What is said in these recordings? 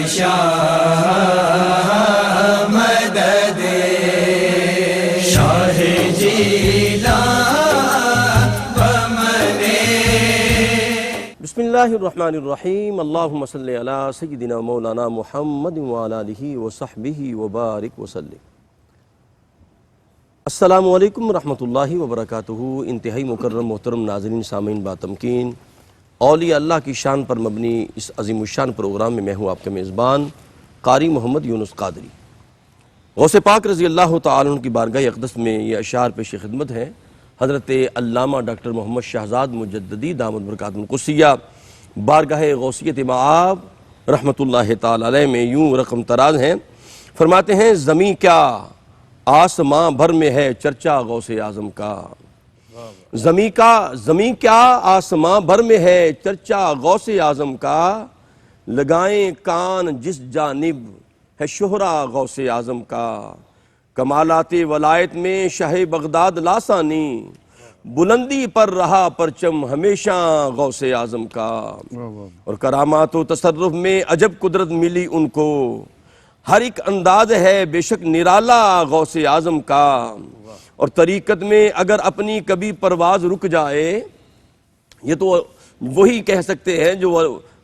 شاہ مدد شاہ جیلان بمنے۔ بسم اللہ الرحمن الرحیم، اللہم صلی علی سیدنا مولانا محمد وعلی آلہ وصحبہ وبارک وسلم۔ السلام علیکم ورحمۃ اللہ وبرکاتہ۔ انتہائی مکرم محترم ناظرین سامعین باتمکین، اولیاء اللہ کی شان پر مبنی اس عظیم الشان پروگرام میں ہوں آپ کا میزبان قاری محمد یونس قادری۔ غوث پاک رضی اللہ تعالیٰ عنہ کی بارگاہ اقدس میں یہ اشعار پیش خدمت ہیں۔ حضرت علامہ ڈاکٹر محمد شہزاد مجددی دامت برکاتہ القدسیہ بارگاہ غوثیت مآب رحمۃ اللہ تعالیٰ علیہ میں یوں رقم تراز ہیں، فرماتے ہیں زمین کیا آسماں بھر میں ہے چرچا غوث اعظم کا، زمین کیا آسماں بھر میں ہے چرچا غوث اعظم کا، لگائیں کان جس جانب ہے شہرا غوث اعظم کا، کمالات ولایت میں شاہ بغداد لاسانی، بلندی پر رہا پرچم ہمیشہ غوث اعظم کا، اور کرامات و تصرف میں عجب قدرت ملی ان کو، ہر ایک انداز ہے بے شک نرالا غوث اعظم کا، اور طریقت میں اگر اپنی کبھی پرواز رک جائے، یہ تو وہی کہہ سکتے ہیں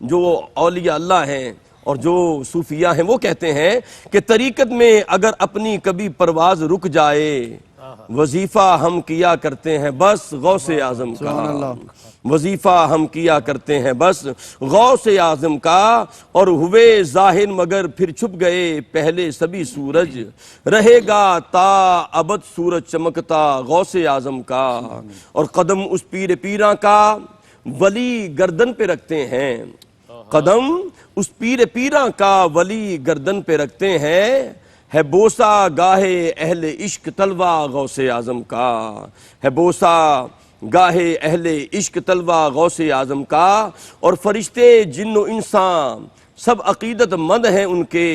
جو اولیاء اللہ ہیں اور جو صوفیاء ہیں، وہ کہتے ہیں کہ طریقت میں اگر اپنی کبھی پرواز رک جائے، وظیفہ ہم کیا کرتے ہیں بس غوث اعظم کا، وظیفہ ہم کیا کرتے ہیں بس غوث اعظم کا، اور ہوئے ظاہر مگر پھر چھپ گئے پہلے سبھی سورج، رہے گا تا ابد سورج چمکتا غوث اعظم کا، اور قدم اس پیر پیراں کا ولی گردن پہ رکھتے ہیں، قدم اس پیر پیراں کا ولی گردن پہ رکھتے ہیں، ہے بوسا گاہے اہل عشق طلوہ غوث اعظم کا، ہے بوسا گاہے اہل عشق طلوہ غوث اعظم کا، اور فرشتے جن و انسان سب عقیدت مند ہیں ان کے،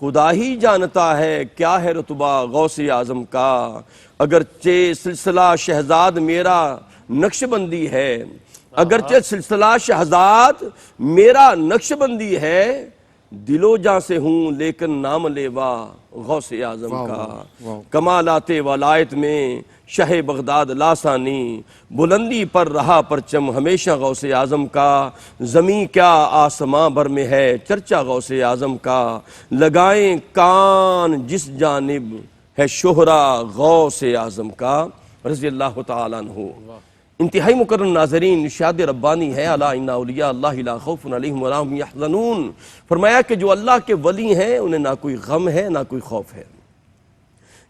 خدا ہی جانتا ہے کیا ہے رتبہ غوث اعظم کا، اگرچہ سلسلہ شہزاد میرا نقش بندی ہے، اگرچہ سلسلہ شہزاد میرا نقش بندی ہے، دل و جاں سے ہوں لیکن نام لیوا غوث اعظم کا، کمالات ولایت میں شاہ بغداد لاسانی، بلندی پر رہا پرچم ہمیشہ غوث اعظم کا، زمین کیا آسماں بھر میں ہے چرچا غوث اعظم کا، لگائیں کان جس جانب ہے شہرا غوث اعظم کا رضی اللہ تعالیٰ عنہ۔ انتہائی مکرم ناظرین، ارشاد ربانی ہے الا ان اولیاء اللہ لا خوف علیہم ولا هم یحزنون، فرمایا کہ جو اللہ کے ولی ہیں انہیں نہ کوئی غم ہے نہ کوئی خوف ہے۔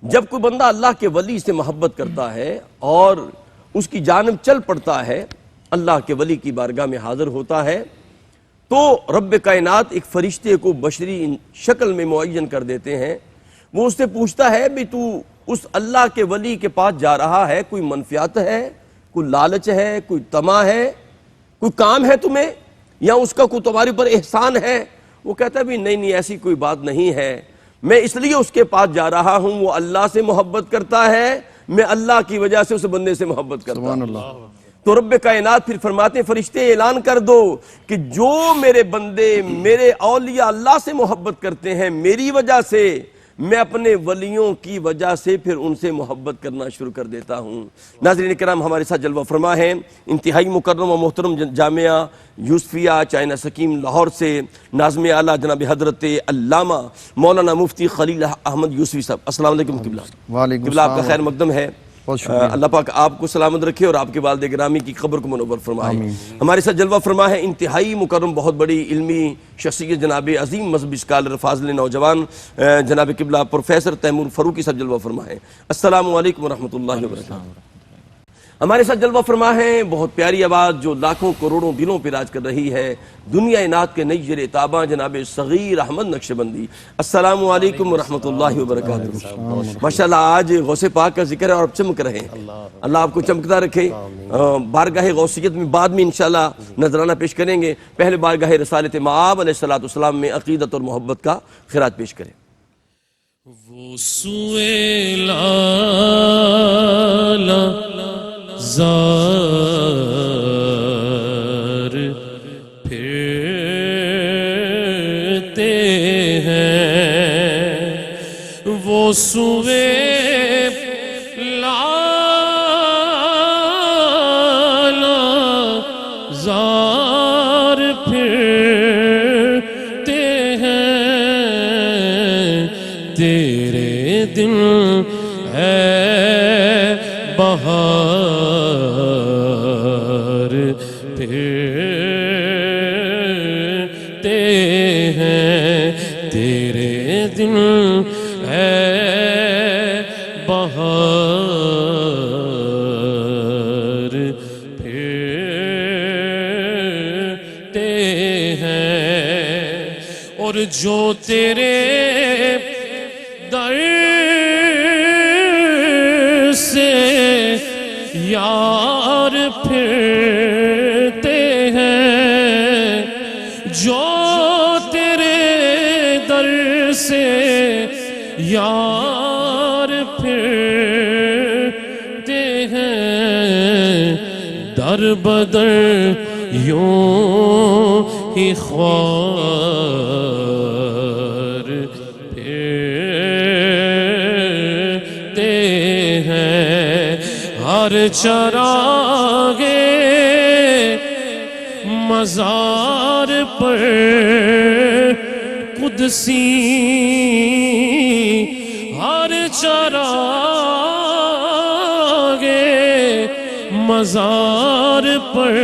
جب کوئی بندہ اللہ کے ولی سے محبت کرتا ہے اور اس کی جانب چل پڑتا ہے، اللہ کے ولی کی بارگاہ میں حاضر ہوتا ہے، تو رب کائنات ایک فرشتے کو بشری شکل میں معین کر دیتے ہیں۔ وہ اس سے پوچھتا ہے بھی تو اس اللہ کے ولی کے پاس جا رہا ہے، کوئی منفیات ہے، کوئی لالچ ہے، کوئی طمع ہے، کوئی کام ہے تمہیں، یا اس کا کوئی تمہارے پر احسان ہے؟ وہ کہتا ہے بھی نہیں ایسی کوئی بات نہیں ہے، میں اس لیے اس کے پاس جا رہا ہوں، وہ اللہ سے محبت کرتا ہے، میں اللہ کی وجہ سے اس بندے سے محبت کرتا ہوں۔ تو رب کائنات پھر فرماتے ہیں فرشتے اعلان کر دو کہ جو میرے بندے میرے اولیاء اللہ سے محبت کرتے ہیں، میری وجہ سے، میں اپنے ولیوں کی وجہ سے پھر ان سے محبت کرنا شروع کر دیتا ہوں۔ ناظرین کرام، ہمارے ساتھ جلوہ فرما ہے انتہائی مکرم و محترم جامعہ یوسفیہ چائنا سکیم لاہور سے ناظم اعلیٰ جناب حضرت علامہ مولانا مفتی خلیل احمد یوسفی صاحب۔ السلام علیکم قبلہ۔ قبلہ آپ کا خیر مقدم ہے، اللہ پاک آپ کو سلامت رکھے اور آپ کے والد گرامی کی قبر کو منور فرمائے۔ ہمارے ساتھ جلوہ فرما ہے انتہائی مکرم بہت بڑی علمی شخصیت جناب عظیم مذہبی اسکالر فاضل نوجوان جناب قبلہ پروفیسر تیمور فاروقی صاحب جلوہ فرما ہے۔ السلام علیکم ورحمۃ اللہ وبرکاتہ۔ ہمارے ساتھ جلوہ فرما ہے بہت پیاری آواز جو لاکھوں کروڑوں دلوں پہ راج کر رہی ہے، دنیا نعت کے نیجر تاباں جناب صغیر احمد نقشبندی۔ السلام علیکم ورحمۃ اللہ وبرکاتہ۔ ماشاءاللہ آج غوث پاک کا ذکر ہے اور اب چمک رہے ہیں، اللہ آپ کو چمکتا رکھے۔ بارگاہ غوثیت میں بعد میں انشاءاللہ نذرانہ پیش کریں گے، پہلے بارگاہ رسالت مآب علیہ السلام میں عقیدت اور محبت کا خراج پیش کریں۔ وہ سوئے لالا زار پھر وہ سوئے زار پھرتے ہیں تیرے دل ہے بہار پھرتے ہیں تیرے دل ہے بہار پھرتے ہیں اور جو تیرے در سے یار پھرتے ہیں جو تیرے در سے یار پھرتے ہیں در بدر یوں ہی خوار پھرتے ہیں ہر چراغے مزار پر قدسی ہر چراغے مزار پر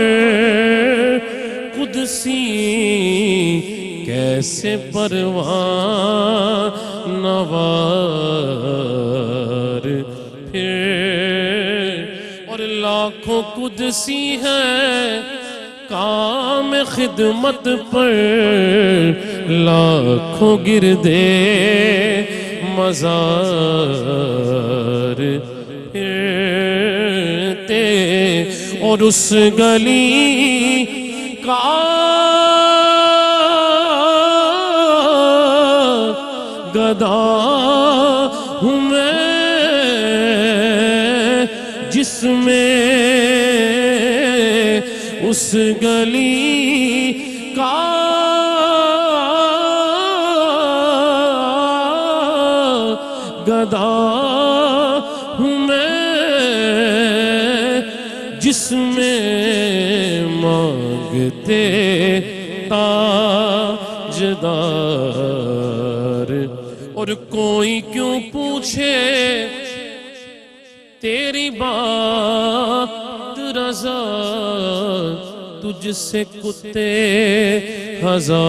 قدسی کیسے پروان نوار پھر اور لاکھوں قدسی ہیں کام خدمت پر لاکھوں گردے مزار پھرتے اور اس گلی کا گدا ہوں میں جس میں اس گلی کا گدا ہوں میں جس میں مانگتے تاجدار اور کوئی کیوں پوچھے تیری بات رضا تجھ سے کتے ہزار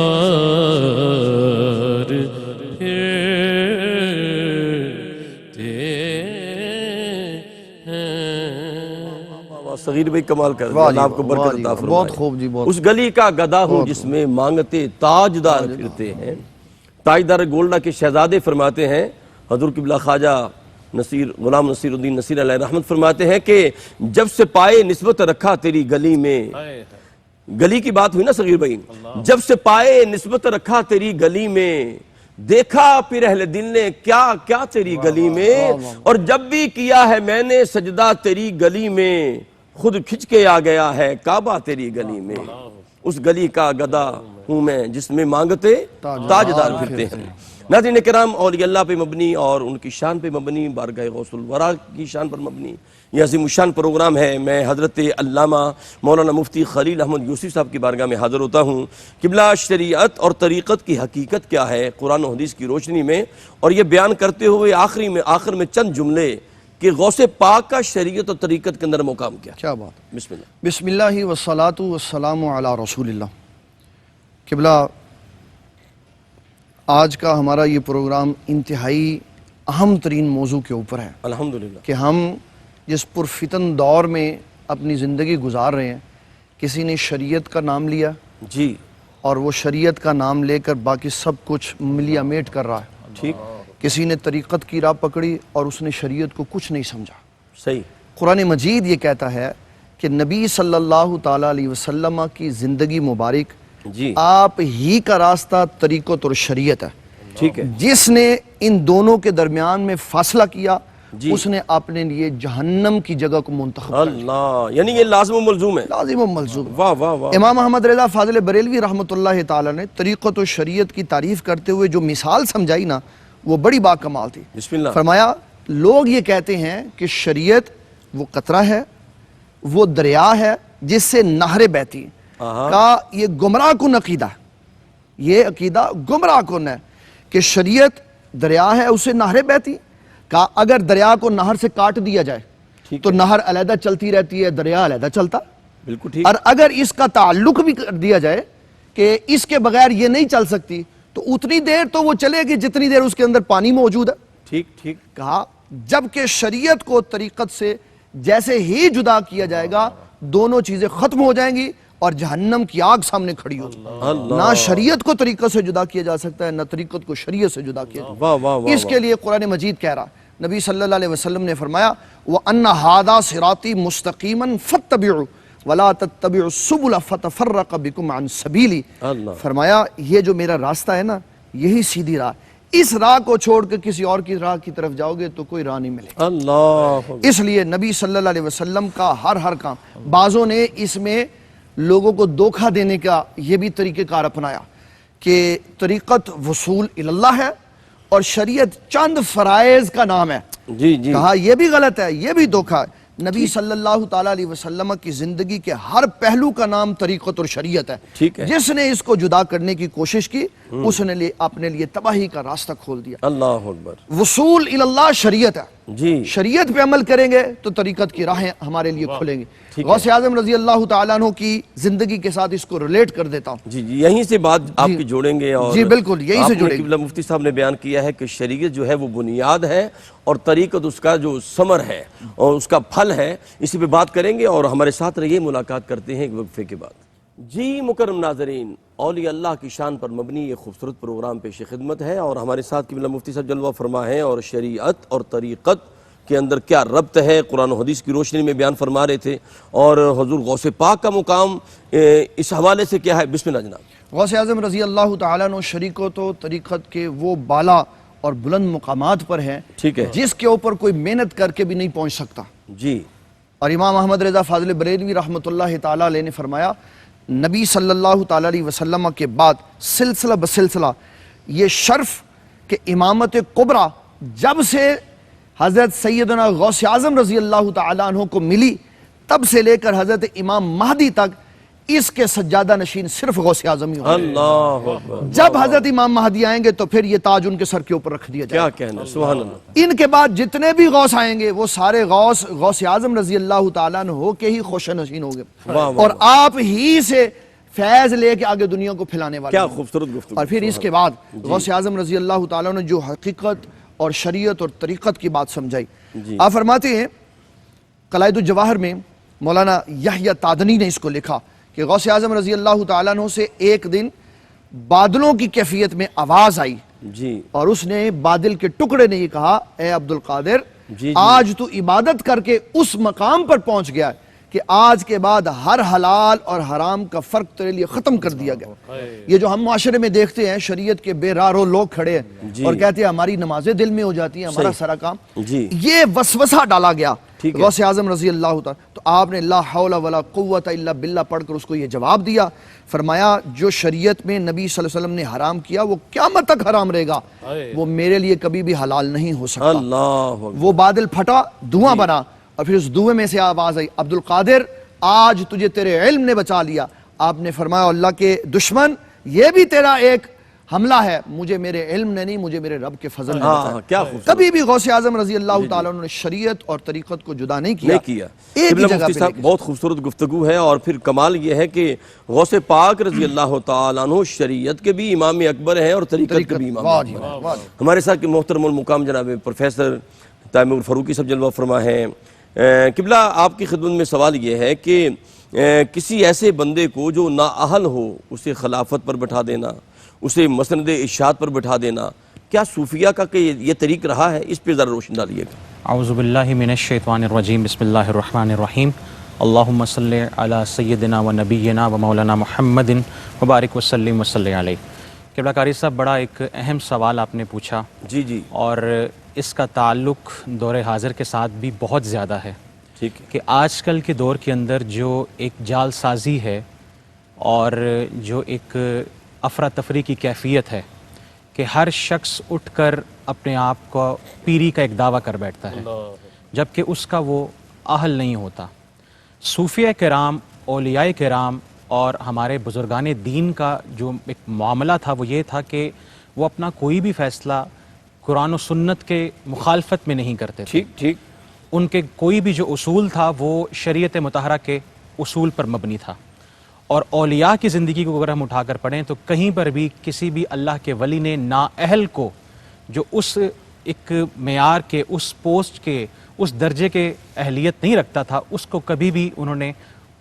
پھرتے ہیں صغیر بھائی کمال کر دیا اللہ آپ کو برکت عطا فرمائے بہت خوب جی بہت اس گلی کا گدا ہوں جس میں مانگتے تاجدار پھرتے ہیں تاجدار گولڈا کے شہزادے فرماتے ہیں حضور قبلہ خواجہ نصیر غلام نصیر الدین نصیر علیہ رحمت فرماتے ہیں کہ جب سے پائے نسبت رکھا تیری گلی میں گلی کی بات ہوئی نا صغیر بھائی جب سے پائے نسبت رکھا تیری گلی میں دیکھا پھر اہل دل نے کیا کیا تیری گلی میں اور جب بھی کیا ہے میں نے سجدہ تیری گلی میں خود کھچ کے آ گیا ہے کعبہ تیری گلی میں اس گلی کا گدا ہوں میں جس میں مانگتے تاجدار پھرتے ہیں ناظرین کرام اولیاء اللہ پہ مبنی اور ان کی شان پہ مبنی بارگاہ غوث الورا کی شان پر مبنی یہ عظیم الشان پروگرام ہے میں حضرت علامہ مولانا مفتی خلیل احمد یوسف صاحب کی بارگاہ میں حاضر ہوتا ہوں قبلہ شریعت اور طریقت کی حقیقت کیا ہے قرآن و حدیث کی روشنی میں اور یہ بیان کرتے ہوئے آخر میں چند جملے کہ غوث پاک کا شریعت اور طریقت کے اندر مقام کیا بات بسم اللہ بسم اللہ والصلاة والسلام علی رسول اللہ قبلہ آج کا ہمارا یہ پروگرام انتہائی اہم ترین موضوع کے اوپر ہے الحمدللہ کہ ہم جس پرفتن دور میں اپنی زندگی گزار رہے ہیں کسی نے شریعت کا نام لیا جی اور وہ شریعت کا نام لے کر باقی سب کچھ ملیا میٹ کر رہا ہے ٹھیک کسی نے طریقت کی راہ پکڑی اور اس نے شریعت کو کچھ نہیں سمجھا صحیح قرآن مجید یہ کہتا ہے کہ نبی صلی اللہ تعالیٰ علیہ وسلم کی زندگی مبارک جی آپ ہی کا راستہ طریقت اور شریعت ہے ٹھیک ہے جس نے ان دونوں کے درمیان میں فاصلہ کیا جی اس نے اپنے لیے جہنم کی جگہ کو منتخب کر اللہ یعنی یہ لازم و ملزوم ہے لازم و ملزوم واہ واہ واہ امام احمد رضا فاضل بریلوی رحمۃ اللہ تعالی نے طریقت و شریعت کی تعریف کرتے ہوئے جو مثال سمجھائی نا وہ بڑی با کمال تھی. بسم اللہ. فرمایا لوگ یہ کہتے ہیں کہ شریعت وہ قطرہ ہے، وہ دریا ہے جس سے نہریں بہتی ہیں. کہا یہ گمراہ کن عقیدہ ہے، یہ عقیدہ گمراہ کن ہے کہ شریعت دریا ہے اس سے نہریں بہتی ہیں. کہا اگر دریا کو نہر سے کاٹ دیا جائے تو نہر علیحدہ چلتی رہتی ہے، دریا علیحدہ چلتا. بالکل ٹھیک. اور اگر اس کا تعلق بھی کر دیا جائے کہ اس کے بغیر یہ نہیں چل سکتی تو اتنی دیر تو وہ چلے گی جتنی دیر اس کے اندر پانی موجود ہے. ٹھیک ٹھیک. کہا جبکہ شریعت کو طریقت سے جیسے ہی جدا کیا جائے گا دونوں چیزیں ختم ہو جائیں گی اور جہنم کی آگ سامنے کھڑی ہوگی. نہ شریعت کو طریقت سے جدا کیا جا سکتا ہے، نہ طریقت کو شریعت سے جدا کیا جا سکتا ہے. اس کے لیے قرآن مجید کہہ رہا، نبی صلی اللہ علیہ وسلم نے فرمایا وَأَنَّ هَذَا صِرَاطِي مُسْتَقِيمًا فَاتَّبِعُوا وَلَا تَتَّبِعُوا السُّبُلَ فَتَفَرَّقَ بِكُمْ عَنْ سَبِيلِهِ. فرمایا یہ جو میرا راستہ ہے نا یہی سیدھی راہ، اس راہ کو چھوڑ کے کسی اور کی راہ کی طرف جاؤ گے تو کوئی راہ نہیں ملے گی. اللہ. اس لیے نبی صلی اللہ علیہ وسلم کا ہر کام، بعضوں نے اس میں لوگوں کو دھوکہ دینے کا یہ بھی طریقہ کار اپنایا کہ طریقت وصول اللہ ہے اور شریعت چند فرائض کا نام ہے. جی جی. کہا یہ بھی غلط ہے، یہ بھی دھوکہ ہے. نبی صلی اللہ تعالیٰ علیہ وسلم کی زندگی کے ہر پہلو کا نام طریقت اور شریعت ہے. ٹھیک ہے. جس نے اس کو جدا کرنے کی کوشش کی اس نے اپنے لیے تباہی کا راستہ کھول دیا. اللہ اکبر. وصول اللہ شریعت ہے. جی. شریعت پہ عمل کریں گے تو طریقت کی راہیں ہمارے لیے کھلیں گی. غوث اعظم رضی اللہ تعالیٰ عنہ کی زندگی کے ساتھ اس کو ریلیٹ کر دیتا ہوں. جی جی یہیں سے بات آپ کی جوڑیں گے. اور جی بالکل یہیں سے جوڑیں گے. قبلہ مفتی صاحب نے بیان کیا ہے کہ شریعت جو ہے وہ بنیاد ہے اور طریقت اس کا جو ثمر ہے اور اس کا پھل ہے، اسی پہ بات کریں گے. اور ہمارے ساتھ رہیے، ملاقات کرتے ہیں ایک وقفے کے بعد. جی مکرم ناظرین، اولیاء اللہ کی شان پر مبنی یہ خوبصورت پروگرام پیش خدمت ہے اور ہمارے ساتھ قبلہ مفتی صاحب جلوہ فرما ہیں اور شریعت اور طریقت کے اندر کیا ربط ہے قرآن و حدیث کی روشنی میں بیان فرما رہے تھے اور حضور غوث پاک کا مقام اس حوالے سے کیا ہے. بسم اللہ جناب. غوث اعظم رضی اللہ تعالیٰ عنہ شریعت و طریقت کے وہ بالا اور بلند مقامات پر ہیں ٹھیک ہے، جس کے اوپر کوئی محنت کر کے بھی نہیں پہنچ سکتا. جی. اور امام احمد رضا فاضل بریلوی رحمۃ اللہ تعالیٰ علیہ نے فرمایا نبی صلی اللہ تعالیٰ علیہ وسلم کے بعد سلسلہ بسلسلہ یہ شرف کہ امامت کبریٰ جب سے حضرت سیدنا غوث اعظم رضی اللہ تعالیٰ عنہ کو ملی تب سے لے کر حضرت امام مہدی تک اس کے سجادہ نشین صرف غوث اعظم ہی ہوگا. اللہ اکبر. جب حضرت امام مہدی آئیں گے تو پھر یہ تاج ان کے سر کے اوپر رکھ دیا جائے کیا گا. کہنا، سبحان اللہ. ان کے بعد جتنے بھی غوث آئیں گے وہ سارے غوث اعظم رضی اللہ تعالیٰ عنہ ہو کے ہی خوش نشین ہوں گے اور آپ ہی سے فیض لے کے آگے دنیا کو پھیلانے والے. کیا خوبصورت گفتگو. اور پھر اس کے بعد غوث اعظم رضی اللہ تعالیٰ نے جو حقیقت اور شریعت اور طریقت کی بات سمجھائی. آپ فرماتے ہیں قلائد الجواہر میں مولانا یحییٰ تادنی نے اس کو لکھا کہ غوث اعظم رضی اللہ تعالیٰ عنہ سے ایک دن بادلوں کی کیفیت میں آواز آئی جی. اور اس نے بادل کے ٹکڑے نے یہ کہا اے عبد القادر جی. آج تو عبادت کر کے اس مقام پر پہنچ گیا ہے کہ آج کے بعد ہر حلال اور حرام کا فرق تیرے لیے ختم کر دیا گیا. یہ جو ہم معاشرے میں دیکھتے ہیں شریعت کے بے راہ رو لوگ کھڑے ہیں اور کہتے ہیں ہماری نمازیں دل میں ہو جاتی ہیں، ہمارا سارا کام، یہ وسوسہ ڈالا گیا غوث اعظم رضی اللہ تعالیٰ. تو آپ نے لا حول ولا قوت الا باللہ پڑھ کر اس کو یہ جواب دیا. فرمایا جو شریعت میں نبی صلی اللہ علیہ وسلم نے حرام کیا وہ قیامت تک حرام رہے گا، وہ میرے لیے کبھی بھی حلال نہیں ہو سکتا. وہ بادل پھٹا، دھواں بنا اور پھر اس دھوئے میں سے آواز آئی عبد القادر آج تجھے تیرے علم نے بچا لیا. آپ نے فرمایا اللہ کے دشمن یہ بھی تیرا ایک حملہ ہے، مجھے میرے علم نے نہیں مجھے میرے رب کے فضل نے بچایا. کبھی بھی غوث اعظم رضی اللہ تعالیٰ عنہ نے شریعت اور طریقت کو جدا نہیں کیا. ایک ہی جگہ پہ. بہت خوبصورت گفتگو ہے اور پھر کمال یہ ہے کہ غوث پاک رضی اللہ تعالیٰ عنہ شریعت کے بھی امام اکبر ہیں اور طریقت کے بھی امام اکبر ہیں. ہمارے ساتھ محترم المقام جناب پروفیسر تیمور فاروقی صاحب جلوہ فرما ہیں. قبلہ آپ کی خدمت میں سوال یہ ہے کہ کسی ایسے بندے کو جو نااہل ہو اسے خلافت پر بٹھا دینا، اسے مسند ارشاد پر بٹھا دینا، کیا صوفیہ کا کہ یہ طریق رہا ہے؟ اس پہ ذرا روشنی ڈالیے گا. اعوذ باللہ من الشیطان الرجیم بسم اللہ الرحمن الرحیم. اللہم صلی علی سیدنا و نبینا و مولانا محمد مبارک وسلم وصلی علیہ. قبلہ قاری صاحب بڑا ایک اہم سوال آپ نے پوچھا. جی جی. اور اس کا تعلق دور حاضر کے ساتھ بھی بہت زیادہ ہے. ٹھیک ہے کہ آج کل کے دور کے اندر جو ایک جال سازی ہے اور جو ایک افراتفری کی کیفیت ہے کہ ہر شخص اٹھ کر اپنے آپ کو پیری کا ایک دعویٰ کر بیٹھتا ہے جبکہ اس کا وہ اہل نہیں ہوتا۔ صوفیہ کرام، اولیاء کرام اور ہمارے بزرگان دین کا جو ایک معاملہ تھا وہ یہ تھا کہ وہ اپنا کوئی بھی فیصلہ قرآن و سنت کے مخالفت میں نہیں کرتے تھے۔ ٹھیک ان کے کوئی بھی جو اصول تھا وہ شریعت مطہرہ کے اصول پر مبنی تھا۔ اور اولیاء کی زندگی کو اگر ہم اٹھا کر پڑھیں تو کہیں پر بھی کسی بھی اللہ کے ولی نے نااہل کو جو اس ایک معیار کے، اس پوسٹ کے، اس درجے کے اہلیت نہیں رکھتا تھا، اس کو کبھی بھی انہوں نے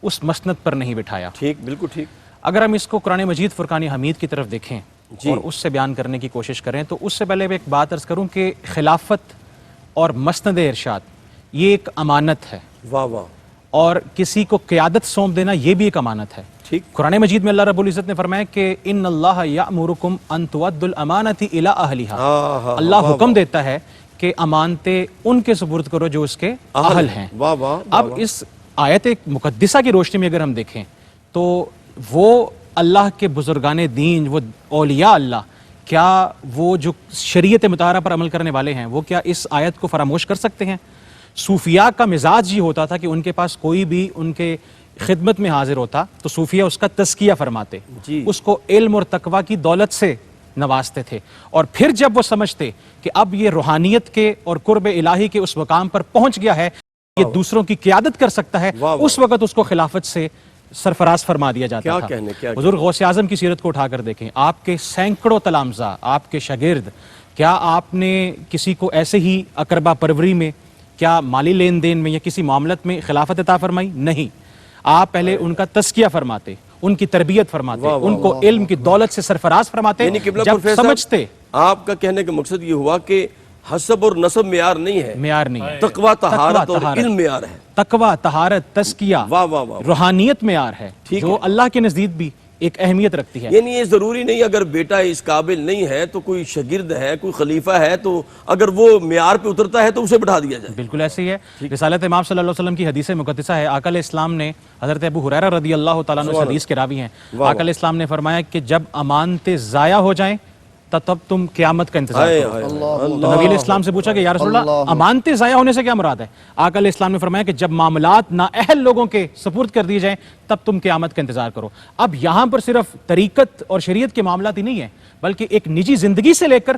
اس مسند پر نہیں بٹھایا۔ بالکل ٹھیک۔ اگر ہم اس کو قرآن مجید فرقان حمید کی طرف دیکھیں اور اس سے بیان کرنے کی کوشش کریں تو اس سے پہلے میں ایک بات عرض کروں کہ خلافت اور مسند ارشاد یہ ایک امانت ہے، واہ واہ، اور کسی کو قیادت سونپ دینا یہ بھی ایک امانت ہے۔ قرآن مجید میں اللہ رب العزت نے فرمایا کہ ان اللہ یأمرکم ان تؤدوا الامانۃ الی اہلھا، اللہ حکم دیتا ہے کہ امانتیں ان کے سپرد کرو جو اس کے اہل ہیں۔ اب اس آیت مقدسہ کی روشنی میں اگر ہم دیکھیں تو وہ اللہ کے بزرگان دین، وہ اولیاء اللہ، کیا وہ جو شریعت مطہرہ پر عمل کرنے والے ہیں وہ کیا اس آیت کو فراموش کر سکتے ہیں؟ صوفیاء کا مزاج یہ ہوتا تھا کہ ان کے پاس کوئی بھی ان کے خدمت میں حاضر ہوتا تو صوفیاء اس کا تزکیہ فرماتے، اس کو علم اور تقوی کی دولت سے نوازتے تھے، اور پھر جب وہ سمجھتے کہ اب یہ روحانیت کے اور قرب الہی کے اس مقام پر پہنچ گیا ہے، یہ دوسروں کی قیادت کر سکتا ہے، اس وقت اس کو خلافت سے سرفراز فرما دیا جاتا تھا۔ حضور غوث اعظم کی سیرت کو اٹھا کر دیکھیں، آپ کے سینکڑوں تلامذہ، آپ کے شاگرد، کیا آپ نے کسی کو ایسے ہی اقربا پروری میں، کیا مالی لین دین میں یا کسی معاملت میں خلافت عطا فرمائی؟ نہیں، آپ پہلے ان کا تزکیہ فرماتے، ان کی تربیت فرماتے، ان کو علم کی دولت سے سرفراز فرماتے، جب سمجھتے۔ آپ کا کہنے کا مقصد یہ ہوا کہ حسب اور نسب معیار نہیں ہے، معیار نہیں ہے، تقوی طہارت اور علم معیار ہے، تقوی طہارت تزکیہ روحانیت معیار ہے جو اللہ کے نزدیک بھی ایک اہمیت رکھتی ہے۔ یعنی یہ ضروری نہیں اگر بیٹا اس قابل نہیں ہے تو کوئی شاگرد ہے، کوئی خلیفہ ہے، تو اگر وہ معیار پہ اترتا ہے تو اسے بٹھا دیا جائے۔ بالکل ایسے ہی ہے۔ رسالت امام صلی اللہ علیہ وسلم کی حدیث مقدسہ ہے، آقا علیہ السلام نے، حضرت ابو ہریرہ رضی اللہ تعالیٰ عنہ حدیث کے راوی ہیں، آقا علیہ السلام نے فرمایا کہ جب امانتیں ضائع ہو جائیں تب تم قیامت کا انتظار کرو۔ تو نبی علیہ السلام سے پوچھا کہ یا رسول اللہ امانتیں ضائع ہونے سے کیا مراد ہے؟ آقا علیہ السلام نے فرمایا کہ جب معاملات نااہل لوگوں کے سپرد کر دیے جائیں تب تم قیامت کا انتظار کرو۔ اب یہاں پر صرف طریقت اور شریعت کے معاملات ہی نہیں ہیں، بلکہ ایک نجی زندگی سے لے کر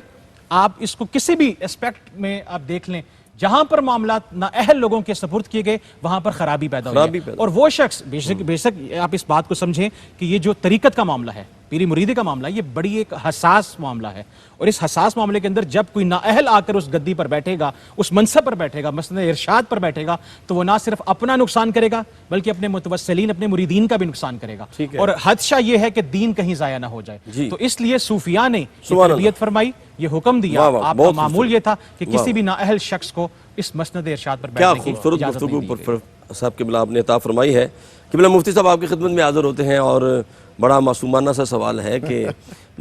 آپ اس کو کسی بھی اسپیکٹ میں آپ دیکھ لیں، جہاں پر معاملات نااہل لوگوں کے سپرد کیے گئے وہاں پر خرابی پیدا ہوئی ہے، اور وہ شخص بے شک آپ اس بات کو سمجھیں کہ یہ جو طریقت کا معاملہ ہے، پیری مریدی کا معاملہ، یہ بڑی ایک حساس معاملہ ہے، اور اس حساس معاملے کے اندر جب کوئی نااہل آ کر اس گدی پر بیٹھے گا، اس منصب پر بیٹھے گا، مسند ارشاد پر بیٹھے گا، تو وہ نہ صرف اپنا نقصان کرے گا بلکہ اپنے متوسلین، اپنے مریدین کا بھی نقصان کرے گا، اور حدشہ یہ ہے کہ دین کہیں ضائع نہ ہو جائے۔ تو اس لیے صوفیاء نے تربیت فرمائی، یہ حکم دیا، آپ کا معمول یہ تھا کہ کسی بھی نااہل شخص کو اس مسند ارشاد پر بیٹھنے کی خوبصورت گفتگو پر صاحب قبلہ آپ نے عطا فرمائی ہے۔ قبلہ مفتی صاحب آپ کی خدمت میں حاضر ہوتے ہیں، اور بڑا معصومانہ سا سوال ہے کہ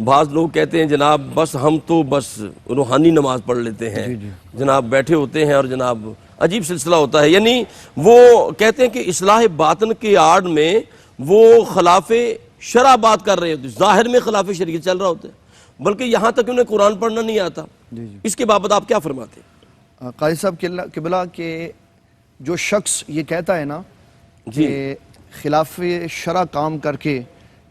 بعض لوگ کہتے ہیں جناب بس ہم تو بس روحانی نماز پڑھ لیتے ہیں، جناب بیٹھے ہوتے ہیں اور جناب عجیب سلسلہ ہوتا ہے، یعنی وہ کہتے ہیں کہ اصلاح باطن کی آڑ میں وہ خلاف شرع بات کر رہے ہوتے، ظاہر میں خلاف شریعت چل رہا ہوتا ہے، بلکہ یہاں تک انہیں قرآن پڑھنا نہیں آتا۔ اس کے بابت آپ کیا فرماتے ہیں؟ قاضی صاحب قبلہ کہ جو شخص یہ کہتا ہے نا کہ خلاف شرع کام کر کے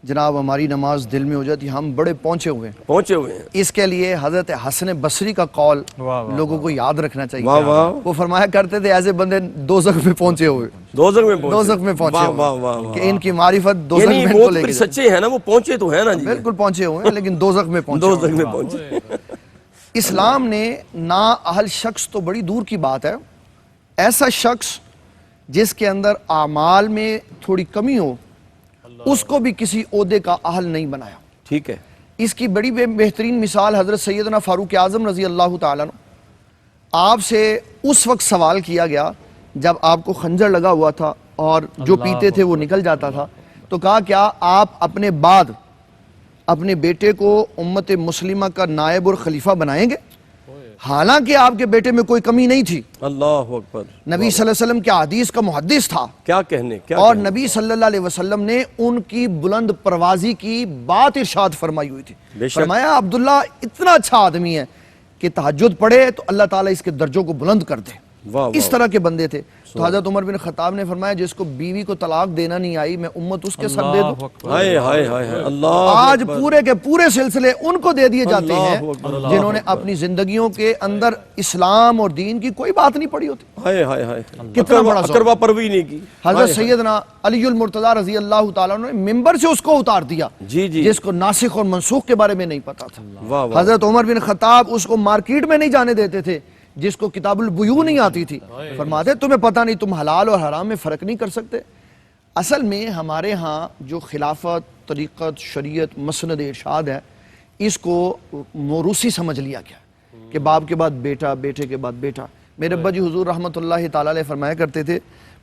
جناب ہماری نماز دل میں ہو جاتی، ہم بڑے پہنچے ہوئے ہیں، اس کے لیے حضرت حسن بصری کا قول لوگوں کو یاد رکھنا چاہیے۔ وہ فرمایا کرتے تھے ایسے بندے دوزخ میں پہنچے ہوئے، دوزخ میں پہنچے ہوئے، کہ ان کی معرفت دوزخ میں ان کو لے کے سچے ہیں نا، وہ پہنچے تو ہیں نا، بالکل پہنچے ہوئے ہیں لیکن دوزخ میں پہنچے۔ اسلام نے نااہل شخص تو بڑی دور کی بات ہے، ایسا شخص جس کے اندر اعمال میں تھوڑی کمی ہو اس کو بھی کسی عہدے کا اہل نہیں بنایا۔ ٹھیک ہے، اس کی بڑی بہترین مثال حضرت سیدنا فاروق اعظم رضی اللہ تعالیٰ عنہ، آپ سے اس وقت سوال کیا گیا جب آپ کو خنجر لگا ہوا تھا اور جو پیتے تھے وہ نکل جاتا تھا، تو کہا کیا آپ اپنے بعد اپنے بیٹے کو امت مسلمہ کا نائب اور خلیفہ بنائیں گے؟ حالانکہ آپ کے بیٹے میں کوئی کمی نہیں تھی، اللہ اکبر، نبی صلی اللہ علیہ وسلم کے حدیث کا محدث تھا، کیا کہنے، اور نبی صلی اللہ علیہ وسلم نے ان کی بلند پروازی کی بات ارشاد فرمائی ہوئی تھی، فرمایا عبداللہ اتنا اچھا آدمی ہے کہ تہجد پڑھے تو اللہ تعالیٰ اس کے درجوں کو بلند کر دے. واہ اس طرح کے بندے تھے. تو حضرت عمر بن خطاب نے فرمایا جس کو بیوی کو طلاق دینا نہیں آئی میں امت اس کے سر دے دوں. ہائے ہائے ہائے اللہ آج پورے کے پورے سلسلے ان کو دے دیے جاتے ہیں جنہوں نے اپنی زندگیوں کے اندر اسلام اور دین کی کوئی بات نہیں پڑھی ہوتی. ہائے ہائے ہائے کتنا بڑا ظلم. اکروا پروی نہیں کی. حضرت سیدنا علی المرتضیٰ رضی اللہ تعالیٰ نے ممبر سے اس کو اتار دیا جی جی جس کو ناسخ اور منسوخ کے بارے میں نہیں پتا تھا. واہ واہ حضرت عمر بن خطاب اس کو مارکیٹ میں نہیں جانے دیتے تھے جس کو کتاب البیوع نہیں آتی تھی. فرماتے تمہیں پتہ نہیں تم حلال اور حرام میں فرق نہیں کر سکتے. اصل میں ہمارے ہاں جو خلافت طریقت شریعت مسند ارشاد ہے اس کو موروثی سمجھ لیا گیا کہ باپ کے بعد بیٹا بیٹے کے بعد بیٹا. میرے ابا جی حضور رحمۃ اللہ تعالیٰ علیہ فرمایا کرتے تھے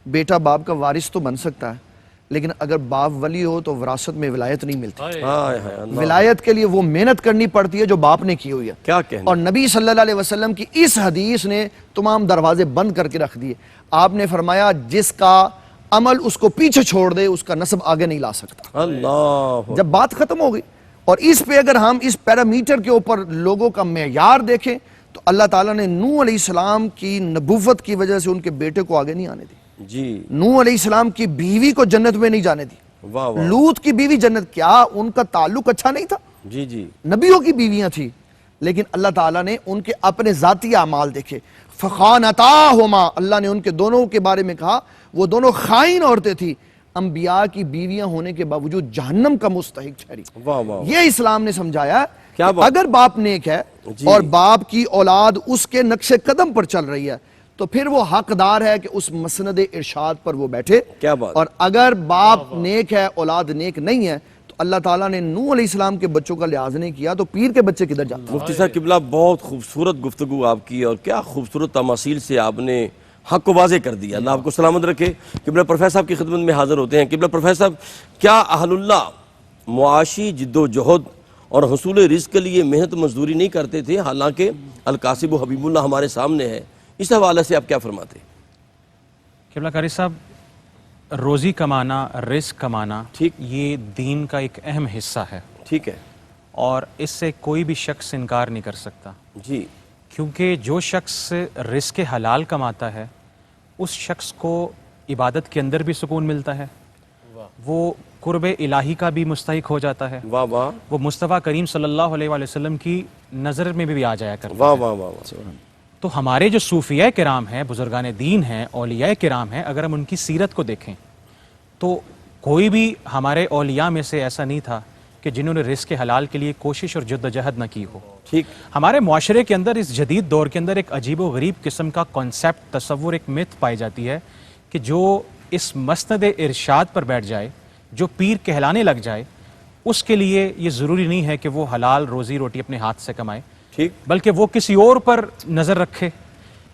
بیٹا باپ کا وارث تو بن سکتا ہے لیکن اگر باپ ولی ہو تو وراثت میں ولایت نہیں ملتی. ہائے ہائے اللہ ولایت کے لیے وہ محنت کرنی پڑتی ہے جو باپ نے کی ہوئی ہے. کیا کہنا. اور نبی صلی اللہ علیہ وسلم کی اس حدیث نے تمام دروازے بند کر کے رکھ دیے. آپ نے فرمایا جس کا عمل اس کو پیچھے چھوڑ دے اس کا نسب آگے نہیں لا سکتا. اللہ جب بات ختم ہو گئی اور اس پہ اگر ہم اس پیرامیٹر کے اوپر لوگوں کا معیار دیکھیں تو اللہ تعالیٰ نے نوح علیہ السلام کی نبوت کی وجہ سے ان کے بیٹے کو آگے نہیں آنے دی. جی نوح علیہ السلام کی بیوی کو جنت میں نہیں جانے دی. واہ واہ لوط کی بیوی جنت کیا ان کا تعلق اچھا نہیں تھا؟ جی جی نبیوں کی بیویاں تھیں لیکن اللہ تعالیٰ نے ان کے اپنے ذاتی اعمال دیکھے. فخانتاہما اللہ نے ان کے دونوں کے بارے میں کہا وہ دونوں خائن عورتیں تھیں. انبیاء کی بیویاں ہونے کے باوجود جہنم کا مستحق ٹھہری. واہ واہ یہ اسلام نے سمجھایا کیا کہ بات. اگر باپ نیک ہے جی. اور باپ کی اولاد اس کے نقش قدم پر چل رہی ہے تو پھر وہ حقدار ہے کہ اس مسند ارشاد پر وہ بیٹھے. کیا بات. اور اگر باپ نیک ہے اولاد نیک نہیں ہے تو اللہ تعالیٰ نے نوح علیہ السلام کے بچوں کا لحاظ نہیں کیا تو پیر کے بچے کدھر جاتے ہیں. مفتی صاحب قبلہ بہت خوبصورت گفتگو آپ کی اور کیا خوبصورت تماثیل سے آپ نے حق کو واضح کر دیا. اللہ آپ کو سلامت رکھے. قبلہ پروفیسر صاحب کی خدمت میں حاضر ہوتے ہیں. قبلہ پروفیسر صاحب کیا اہل اللہ معاشی جد و جہد اور حصول رزق کے لیے محنت مزدوری نہیں کرتے تھے حالانکہ القاسب و حبیب اللہ ہمارے سامنے ہے؟ اس حوالے سے آپ کیا فرماتے ہیں؟ قبلہ کاری صاحب روزی کمانا رزق کمانا ٹھیک. یہ دین کا ایک اہم حصہ ہے ٹھیک ہے اور اس سے کوئی بھی شخص انکار نہیں کر سکتا جی. کیونکہ جو شخص رزق حلال کماتا ہے اس شخص کو عبادت کے اندر بھی سکون ملتا ہے وہ قرب الہی کا بھی مستحق ہو جاتا ہے واہ واہ وہ مصطفیٰ کریم صلی اللہ علیہ وآلہ وسلم کی نظر میں بھی آ جایا کرتا واہ ہے. واہ واہ. تو ہمارے جو صوفیاء کرام ہیں بزرگان دین ہیں اولیاء کرام ہیں اگر ہم ان کی سیرت کو دیکھیں تو کوئی بھی ہمارے اولیاء میں سے ایسا نہیں تھا کہ جنہوں نے رزق حلال کے لیے کوشش اور جدوجہد نہ کی ہو. ٹھیک. ہمارے معاشرے کے اندر اس جدید دور کے اندر ایک عجیب و غریب قسم کا کانسیپٹ تصور ایک مت پائی جاتی ہے کہ جو اس مسند ارشاد پر بیٹھ جائے جو پیر کہلانے لگ جائے اس کے لیے یہ ضروری نہیں ہے کہ وہ حلال روزی روٹی اپنے ہاتھ سے کمائے ٹھیک. بلکہ وہ کسی اور پر نظر رکھے.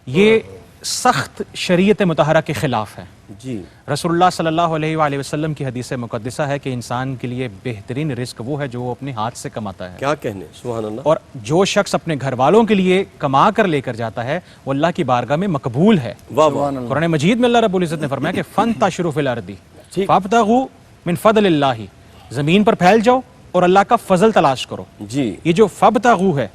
یہ سخت شریعت مطہرہ کے خلاف ہے. جی. رسول اللہ صلی اللہ علیہ وآلہ وسلم کی حدیث مقدسہ ہے کہ انسان کے لیے بہترین رزق وہ ہے جو وہ اپنے ہاتھ سے کماتا ہے. کیا کہنے سبحان اللہ. اور جو شخص اپنے گھر والوں کے لیے کما کر لے کر جاتا ہے وہ اللہ کی بارگاہ میں مقبول ہے. واہ واہ. قرآن مجید میں اللہ رب العزت نے فرمایا کہ فانتشروا فی الارض ٹھیک. فابتغوا من فضل اللہ زمین پر پھیل جاؤ اور اللہ کا فضل تلاش کرو. جی. یہ جو فابتغوا ہے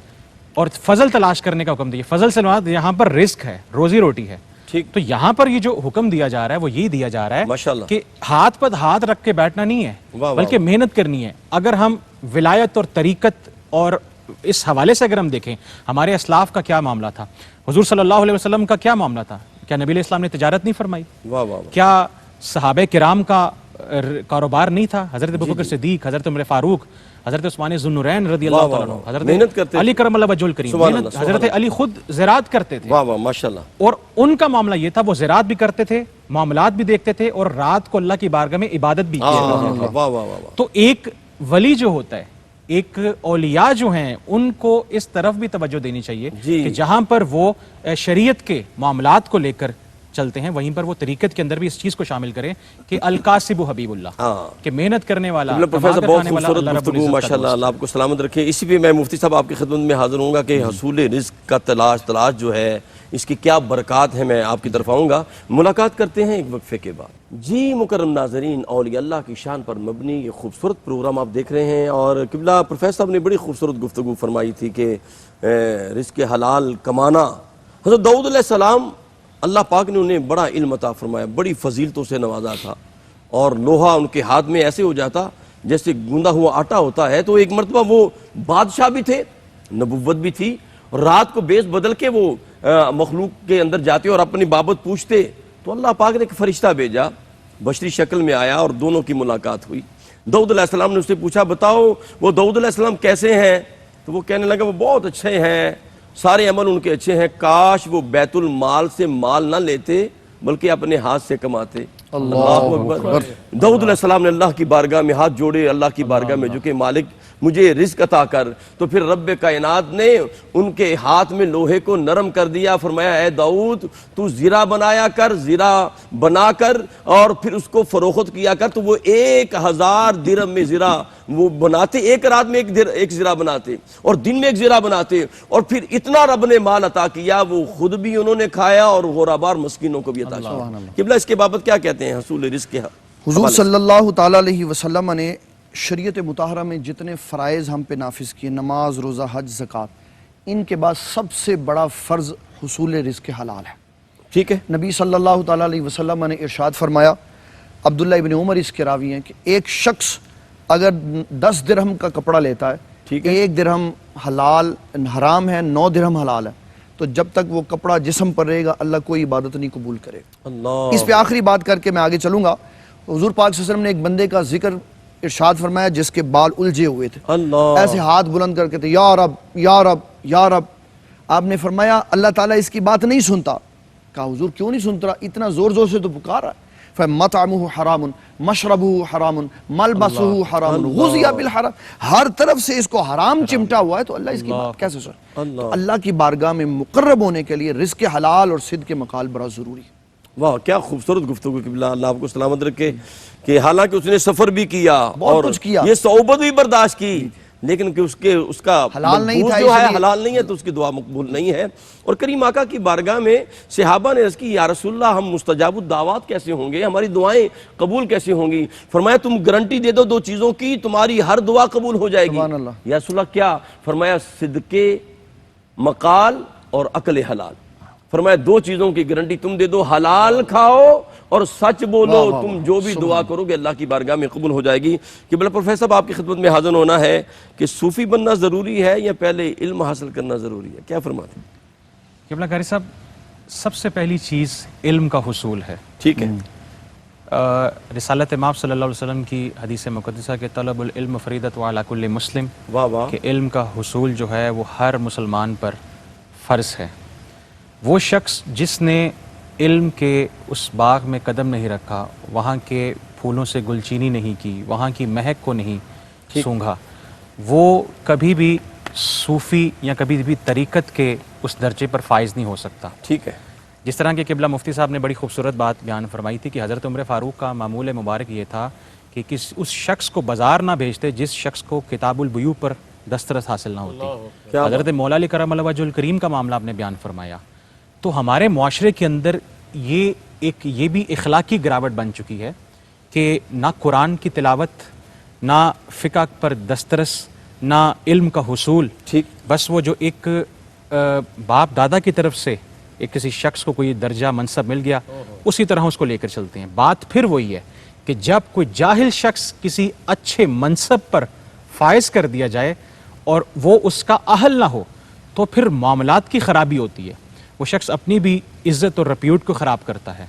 اور فضل تلاش کرنے کا حکم دیا فضل سے مراد یہاں پر رزق ہے روزی روٹی ہے. ٹھیک. تو یہاں پر یہ جو حکم دیا جا رہا ہے وہ یہی دیا جا رہا ہے ماشاءاللہ کہ ہاتھ پر ہاتھ رکھ کے بیٹھنا نہیں ہے واہ بلکہ محنت کرنی ہے. اگر ہم ولایت اور طریقت اور اس حوالے سے اگر ہم دیکھیں ہمارے اسلاف کا کیا معاملہ تھا حضور صلی اللہ علیہ وسلم کا کیا معاملہ تھا کیا نبی علیہ السلام نے تجارت نہیں فرمائی واہ واہ. کیا صحابہ کرام کا کاروبار نہیں تھا حضرت ابوبکر صدیق حضرت عمر فاروق حضرت عثمان ذو النورین رضی اللہ تعالیٰ عنہ حضرت علی کرم اللہ وجہ الکریم حضرت علی خود زراعت کرتے تھے. واہ واہ ماشاءاللہ. اور ان کا معاملہ یہ تھا وہ زراعت بھی کرتے تھے معاملات بھی دیکھتے تھے اور رات کو اللہ کی بارگاہ میں عبادت بھی کیا کرتے تھے. واہ واہ واہ. تو ایک ولی جو ہوتا ہے ایک اولیاء جو ہیں ان کو اس طرف بھی توجہ دینی چاہیے کہ جہاں پر وہ شریعت کے معاملات کو لے کر چلتے ہیں وہیں پر وہ طریقت کے اندر بھی اس چیز کو شامل کریں کہ القاسب و حبیب اللہ کہ محنت کرنے والا پروفیسر بہت خوبصورت گفتگو ماشاءاللہ اللہ آپ کو سلامت رکھے. اسی پہ میں مفتی صاحب آپ کی خدمت میں حاضر ہوں گا کہ حصول رزق کا تلاش جو ہے اس کی کیا برکات ہیں میں آپ کی طرف آؤں گا. ملاقات کرتے ہیں ایک وقفے کے بعد. جی مکرم ناظرین، اولیاء اللہ کی شان پر مبنی یہ خوبصورت پروگرام آپ دیکھ رہے ہیں، اور قبلہ پروفیسر صاحب نے بڑی خوبصورت گفتگو فرمائی تھی کہ رزق حلال کمانا. حضرت داؤد علیہ السلام اللہ پاک نے انہیں بڑا علم عطا فرمایا، بڑی فضیلتوں سے نوازا تھا، اور لوہا ان کے ہاتھ میں ایسے ہو جاتا جیسے گوندا ہوا آٹا ہوتا ہے. تو ایک مرتبہ وہ بادشاہ بھی تھے، نبوت بھی تھی، اور رات کو بیس بدل کے وہ مخلوق کے اندر جاتے اور اپنی بابت پوچھتے. تو اللہ پاک نے ایک فرشتہ بھیجا، بشری شکل میں آیا، اور دونوں کی ملاقات ہوئی. داؤد علیہ السلام نے اس سے پوچھا بتاؤ وہ داؤد علیہ السلام کیسے ہیں؟ تو وہ کہنے لگا وہ بہت اچھے ہیں، سارے عمل ان کے اچھے ہیں، کاش وہ بیت المال سے مال نہ لیتے بلکہ اپنے ہاتھ سے کماتے. اللہ اکبر. داؤد علیہ السلام نے اللہ کی بارگاہ میں ہاتھ جوڑے، اللہ کی بارگاہ میں جو کہ مالک مجھے رزق عطا کر. تو پھر رب کائنات نے ان کے ہاتھ میں لوہے کو نرم کر دیا، فرمایا اے داؤد تو زیرہ بنایا کر، زیرہ بنا کر اور پھر اس کو فروخت کیا کر. تو وہ 1000 درہم میں زیرہ وہ بناتے، ایک رات میں ایک زیرہ بناتے اور دن میں ایک زیرہ بناتے، اور پھر اتنا رب نے مال عطا کیا وہ خود بھی انہوں نے کھایا اور غربا مسکینوں کو بھی عطا کیا. قبلہ اس کے بابت کیا کہتے ہیں حصول رزق کے؟ حضور صلی اللہ تعالیٰ علیہ وسلم نے شریعت مطہرہ میں جتنے فرائض ہم پہ نافذ کیے، نماز، روزہ، حج، زکوٰۃ، ان کے بعد سب سے بڑا فرض حصول رزق حلال ہے. ٹھیک ہے. نبی صلی اللہ تعالیٰ علیہ وسلم نے ارشاد فرمایا، عبداللہ ابن عمر اس کے راوی ہیں، کہ ایک شخص اگر 10 درہم کا کپڑا لیتا ہے، 1 درہم حلال حرام ہے، 9 درہم حلال ہے، تو جب تک وہ کپڑا جسم پر رہے گا اللہ کوئی عبادت نہیں قبول کرے. اس پہ آخری بات کر کے میں آگے چلوں گا. حضور پاک صلی اللہ علیہ وسلم نے ایک بندے کا ذکر ارشاد فرمایا جس کے بال الجھے ہوئے تھے، ایسے ہاتھ بلند کر کے تھے، یا رب یا رب یا رب. آپ نے فرمایا اللہ تعالیٰ اس کی بات نہیں سنتا. کہا حضور کیوں نہیں سنتا؟ اتنا زور زور سے تو پکار رہا ہے. فَمَطْعَمُهُ حَرَامٌ مَشْرَبُهُ حَرَامٌ مَلْبَسُهُ حَرَامٌ غُذِيَ بِالْحَرَامِ. ہر طرف سے اس کو حرام چمٹا ہوا ہے، تو اللہ اس کی بات کیسے سن؟ اللہ کی بارگاہ میں مقرب ہونے کے لیے رزق حلال اور صدق مقال بڑا ضروری ہے. واہ کیا خوبصورت گفتگو. قبلہ اللہ آپ کو سلامت رکھے کہ حالانکہ اس نے سفر بھی کیا اور یہ صعوبت بھی برداشت کی، لیکن کہ اس کا حلال نہیں تھا، جو ہے حلال نہیں ہے، تو اس کی دعا مقبول نہیں ہے. اور کریم آقا کی بارگاہ میں صحابہ نے عرض کی یا رسول اللہ ہم مستجاب الدعوات کیسے ہوں گے، ہماری دعائیں قبول کیسے ہوں گی؟ فرمایا تم گارنٹی دے دو 2 چیزوں کی، تمہاری ہر دعا قبول ہو جائے گی. یا رسول اللہ کیا؟ فرمایا صدق مقال اور عقل حلال. فرمایا 2 چیزوں کی گارنٹی تم دے دو، حلال کھاؤ اور سچ بولو، تم جو بھی دعا کرو گے اللہ کی بارگاہ میں قبول ہو جائے گی. کہ بلا پروفیسر صاحب آپ کی خدمت میں حاضر ہونا ہے کہ صوفی بننا ضروری ہے یا پہلے علم حاصل کرنا ضروری ہے؟ کیا فرماتے ہیں؟ قبلہ قاری صاحب سب سے پہلی چیز علم کا حصول ہے. ٹھیک ہے. رسالت مآب صلی اللہ علیہ وسلم کی حدیث مقدسہ کہ طلب العلم فریضۃ علی کل مسلم، کہ علم کا حصول جو ہے وہ ہر مسلمان پر فرض ہے. وہ شخص جس نے علم کے اس باغ میں قدم نہیں رکھا، وہاں کے پھولوں سے گلچینی نہیں کی، وہاں کی مہک کو نہیں سونگھا، وہ کبھی بھی صوفی یا کبھی بھی طریقت کے اس درجے پر فائز نہیں ہو سکتا. ٹھیک ہے. جس طرح کہ قبلہ مفتی صاحب نے بڑی خوبصورت بات بیان فرمائی تھی کہ حضرت عمر فاروق کا معمول مبارک یہ تھا کہ اس شخص کو بازار نہ بھیجتے جس شخص کو کتاب البیوع پر دسترس حاصل نہ ہوتی. حضرت مولا علی کرم اللہ وجہ الکریم کا معاملہ آپ نے بیان فرمایا. تو ہمارے معاشرے کے اندر یہ بھی اخلاقی گراوٹ بن چکی ہے کہ نہ قرآن کی تلاوت، نہ فقہ پر دسترس، نہ علم کا حصول. ٹھیک. بس وہ جو ایک باپ دادا کی طرف سے ایک کسی شخص کو کوئی درجہ منصب مل گیا اسی طرح اس کو لے کر چلتے ہیں. بات پھر وہی ہے کہ جب کوئی جاہل شخص کسی اچھے منصب پر فائز کر دیا جائے اور وہ اس کا اہل نہ ہو تو پھر معاملات کی خرابی ہوتی ہے. وہ شخص اپنی بھی عزت اور ریپیوٹ کو خراب کرتا ہے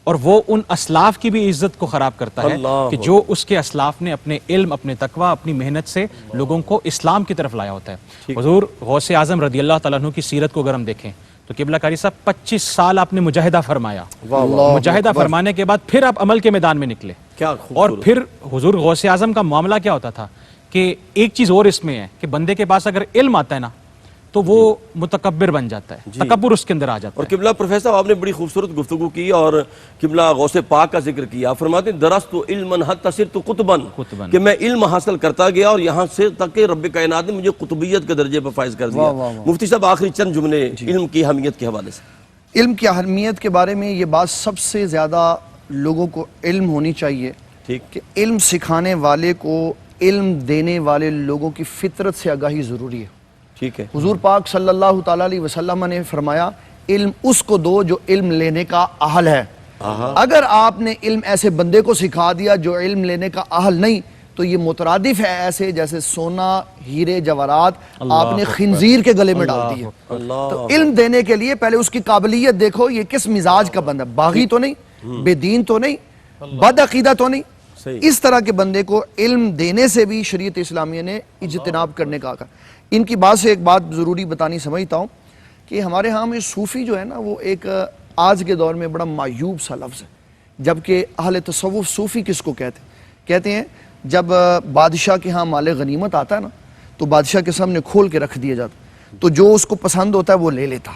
اور وہ ان اسلاف کی بھی عزت کو خراب کرتا ہے کہ جو اس کے اسلاف نے اپنے علم، اپنے تقوی، اپنی محنت سے لوگوں کو اسلام کی طرف لایا ہوتا ہے. حضور غوث اعظم رضی اللہ تعالیٰ عنہ کی سیرت کو اگر ہم دیکھیں تو قبلہ قاری صاحب 25 سال آپ نے مجاہدہ فرمایا. مجاہدہ فرمانے کے بعد پھر آپ عمل کے میدان میں نکلے. اور پھر حضور غوث اعظم کا معاملہ کیا ہوتا تھا کہ ایک چیز اور اس میں ہے کہ بندے کے پاس اگر علم آتا ہے نا تو وہ متکبر بن جاتا ہے، تکبر اس کے اندر آ جاتا ہے. اور قبلہ پروفیسر آپ نے بڑی خوبصورت گفتگو کی اور قبلہ غوث پاک کا ذکر کیا. فرماتے ہیں درست علما حتی صرت قطبا، کہ میں علم حاصل کرتا گیا اور یہاں سے تک کہ رب کائنات نے مجھے قطبیت کے درجے پر فائز کر دیا. مفتی صاحب آخری چند جملے علم کی اہمیت کے حوالے سے. علم کی اہمیت کے بارے میں یہ بات سب سے زیادہ لوگوں کو علم ہونی چاہیے ٹھیک کہ علم سکھانے والے کو علم دینے والے لوگوں کی فطرت سے آگاہی ضروری ہے. ٹھیک ہے. حضور پاک صلی اللہ تعالیٰ علیہ وسلم نے فرمایا علم اس کو دو جو علم لینے کا اہل ہے. اگر آپ نے علم ایسے بندے کو سکھا دیا جو علم لینے کا اہل نہیں تو یہ مترادف ہے ایسے جیسے سونا ہیرے جواہرات آپ نے خنزیر کے گلے میں ڈال دیے. تو علم دینے کے لیے پہلے اس کی قابلیت دیکھو یہ کس مزاج کا بندہ, باغی تو نہیں, بے دین تو نہیں, بد عقیدہ تو نہیں. اس طرح کے بندے کو علم دینے سے بھی شریعت اسلامیہ نے اجتناب کرنے کا کہا. ان کی بات سے ایک بات ضروری بتانی سمجھتا ہوں کہ ہمارے ہاں میں صوفی جو ہے نا وہ ایک آج کے دور میں بڑا معیوب سا لفظ ہے, جبکہ اہل تصوف صوفی کس کو کہتے ہیں جب بادشاہ کے ہاں مال غنیمت آتا ہے نا تو بادشاہ کے سامنے کھول کے رکھ دیا جاتا, تو جو اس کو پسند ہوتا ہے وہ لے لیتا,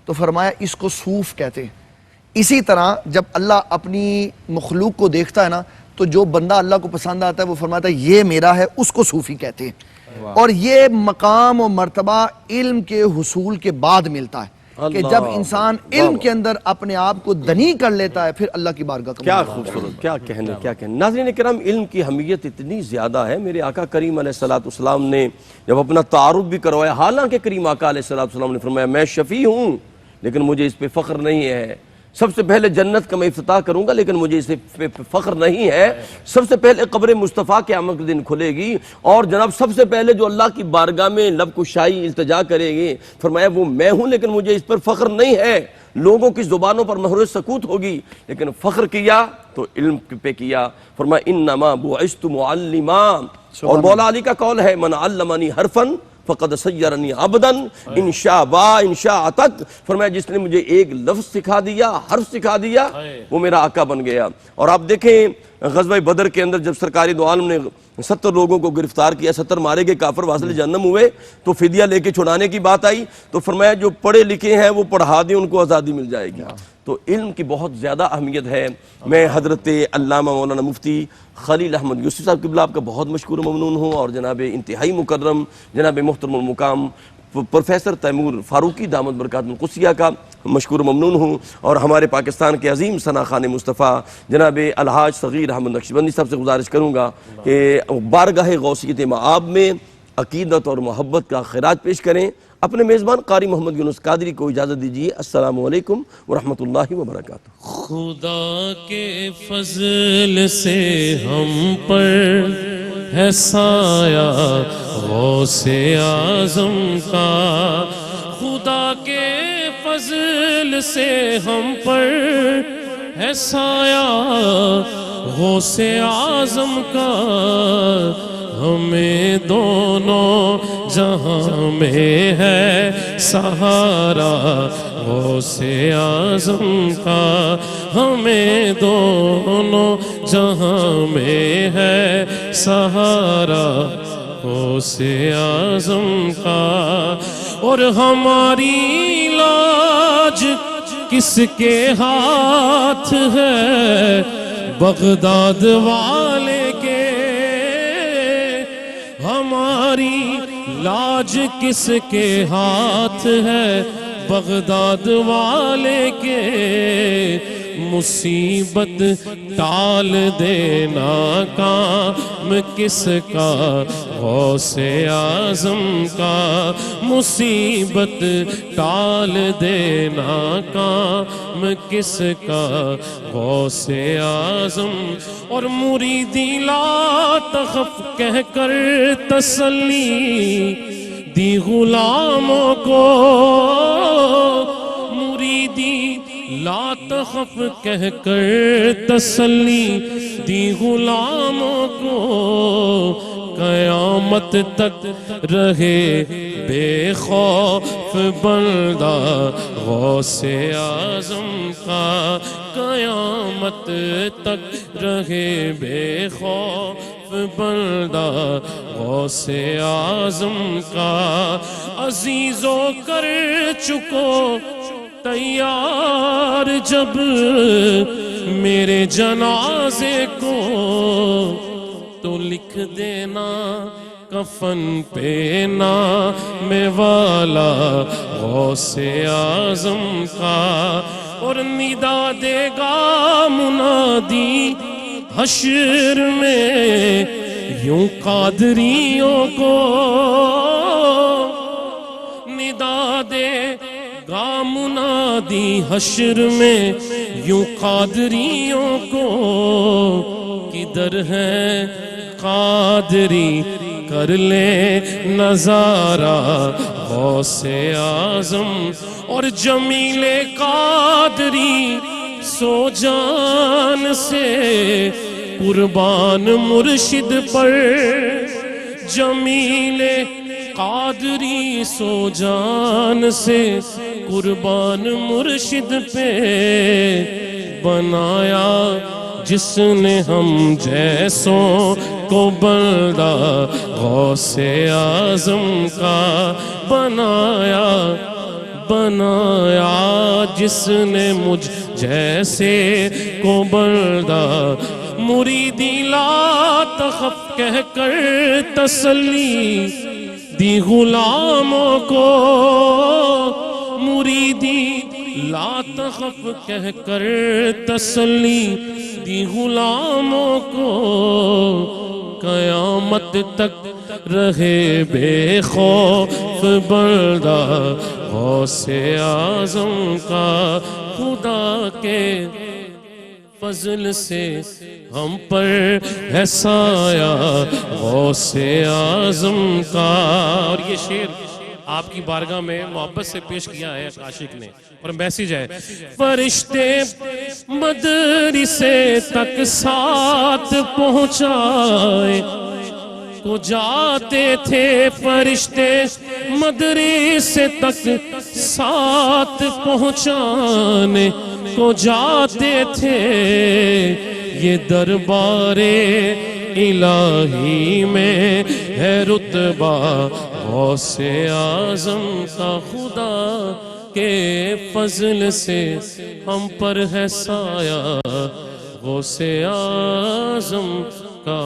تو فرمایا اس کو صوف کہتے ہیں. اسی طرح جب اللہ اپنی مخلوق کو دیکھتا ہے نا تو جو بندہ اللہ کو پسند آتا ہے وہ فرماتا ہے یہ میرا ہے, اس کو صوفی کہتے ہیں. اور یہ مقام و مرتبہ علم کے حصول کے بعد ملتا ہے کہ جب انسان علم کے اندر اپنے آپ کو دنی کر لیتا ہے پھر اللہ کی بارگاہ کا کیا خوبصورت, کیا کہنے. ناظرین کرام, علم کی اہمیت اتنی زیادہ ہے. میرے آقا کریم علیہ السلام نے جب اپنا تعارف بھی کروایا, حالانکہ کریم آقا علیہ السلام نے فرمایا میں شفیع ہوں لیکن مجھے اس پہ فخر نہیں ہے, سب سے پہلے جنت کا میں افتتاح کروں گا لیکن مجھے اس پہ فخر نہیں ہے, سب سے پہلے قبر مصطفیٰ قیامت کے دن کھلے گی اور جناب سب سے پہلے جو اللہ کی بارگاہ میں لب کشائی التجا کرے گی فرمایا وہ میں ہوں لیکن مجھے اس پر فخر نہیں ہے. لوگوں کی زبانوں پر مہر سکوت ہوگی لیکن فخر کیا تو علم پہ کیا. فرمایا انما بعثت معلما, اور مولا علی کا قول ہے من علمنی حرفا فقد سیرنی عبدا انشاء با انشاء تک. فرمایا جس نے مجھے ایک لفظ سکھا دیا, حرف سکھا دیا, وہ میرا آقا بن گیا. اور آپ دیکھیں غزوہ بدر کے اندر جب سرکاری دو عالم نے 70 لوگوں کو گرفتار کیا, 70 مارے گئے, کافر واصل جہنم ہوئے, تو فدیہ لے کے چھڑانے کی بات آئی تو فرمایا جو پڑھے لکھے ہیں وہ پڑھا دیں, ان کو آزادی مل جائے گی. تو علم کی بہت زیادہ اہمیت ہے. میں حضرت علامہ مولانا مفتی خلیل احمد یوسف صاحب قبلہ آپ کا بہت مشکور و ممنون ہوں, اور جناب انتہائی مکرم جناب محترم المقام پروفیسر تیمور فاروقی دامت برکات القدسیہ کا مشکور و ممنون ہوں, اور ہمارے پاکستان کے عظیم ثنا خوان مصطفیٰ جناب الحاج صغیر احمد نقشبندی صاحب سے گزارش کروں گا کہ بارگاہ غوثیت مآب میں عقیدت اور محبت کا خراج پیش کریں. اپنے میزبان قاری محمد یونس قادری کو اجازت دیجیے. السلام علیکم ورحمۃ اللہ وبرکاتہ. خدا کے فضل سے ہم پر ہے سایہ غوث اعظم کا, خدا کے فضل سے ہم پر ہے سایہ غوث اعظم کا, ہمیں دونوں جہاں میں ہے سہارا غوث اعظم کا, ہمیں دونوں جہاں میں ہے سہارا غوث اعظم کا. اور ہماری لاج کس کے ہاتھ ہے بغداد والے کے, ہماری لاج کس کے ہاتھ ہے بغداد والے کے, مصیبت ٹال دینا کام کس کا غوث اعظم کا, مصیبت ٹال دینا کام کس کا غوث اعظم. اور مریدی لا تخف کہہ کر تسلی دی غلاموں کو, مریدی لا تخف کہہ کر تسلی دی غلاموں کو, قیامت تک رہے بے خوف بندہ غوث اعظم کا, قیامت تک رہے بے خوف بندہ غوث اعظم کا. عزیزو کر چکو تیار جب میرے جنازے کو, تو لکھ دینا کفن پہ نام والا غوث اعظم کا، اور ندا دے گا منادی حشر میں یوں قادریوں کو، ندا دے گا منادی حشر میں یوں قادریوں کو، کدھر ہے قادری کر لے نظارہ غوث اعظم، اور جمیل قادری سو جان سے قربان مرشد پر، جمیل قادری سو جان سے قربان مرشد پہ، بنایا جس نے ہم جیسوں کو بندہ غوث اعظم کا، بنایا جس نے مجھ جیسے کو بندہ، مریدی لا تخف کہہ کر تسلی دی غلاموں کو، مریدی لا تخف کہہ کر تسلی دی غلاموں کو، قیامت تک رہے بے خوف بندہ غوث اعظم کا، خدا کے فضل سے ہم پر ہے سایہ غوث اعظم کا۔ اور یہ شعر آپ کی بارگاہ میں محبت سے پیش کیا ہے عاشق نے، اور میسیج ہے، فرشتے مدرسے تک ساتھ پہنچائے کو جاتے تھے، فرشتے مدرسے تک ساتھ پہنچانے کو جاتے تھے، یہ دربار الہی میں ہے رتبہ غوث اعظم کا، خدا کے فضل سے ہم پر ہے سایہ غوث اعظم کا۔